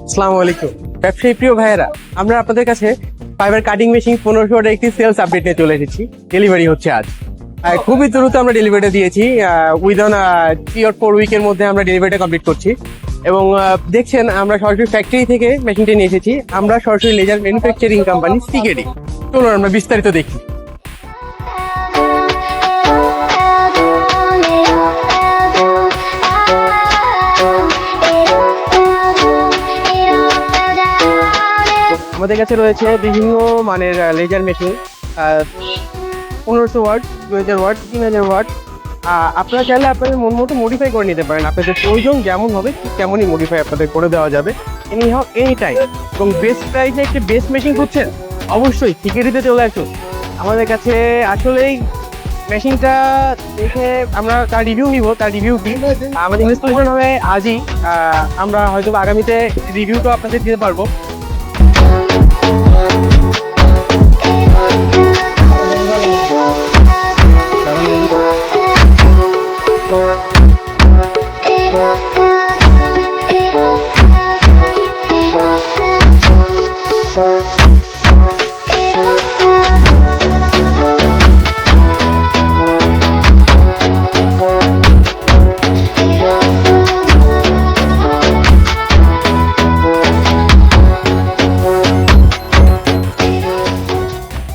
আসসালামু আলাইকুম ব্যবসায়ী প্রিয় ভাইয়েরা, আমরা আপনাদের কাছে ফাইবার কাটিং মেশিন 1500 একটি সেলস আপডেট নিয়ে চলে এসেছি। ডেলিভারি হচ্ছে আজ। খুবই দ্রুত আমরা ডেলিভারিটা দিয়েছি। উইদিন 3 or 4 উইকের মধ্যে আমরা ডেলিভারিটা কমপ্লিট করছি। এবং দেখছেন আমরা সরাসরি ফ্যাক্টরি থেকে মেশিনটা নিয়ে এসেছি। আমরা সরাসরি লেজার ম্যানুফ্যাকচারিং কোম্পানি সিকেডি। চলুন আমরা বিস্তারিত দেখি। আমাদের কাছে রয়েছে বিভিন্ন মানের laser machine, 1500 watt, 2000 watt, 3000 watt. আপনারা চাইলে আপনাদের মন মতো মডিফাই করে নিতে পারেন। আপনাদের প্রয়োজন যেমন হবে ঠিক তেমনই মডিফাই আপনাদের করে দেওয়া যাবে এনি টাইম। এবং বেস্ট প্রাইসে একটি বেস্ট মেশিন খুঁজছেন, অবশ্যই সিকেডিতে চলে আসুন। আমাদের কাছে আসলেই মেশিনটা দেখে আমরা তার রিভিউ নিব। তার রিভিউ কি আমাদের ইনস্টলেশন হবে আজই। আমরা হয়তো আগামীতে রিভিউটা আপনাদের দিতে পারবো।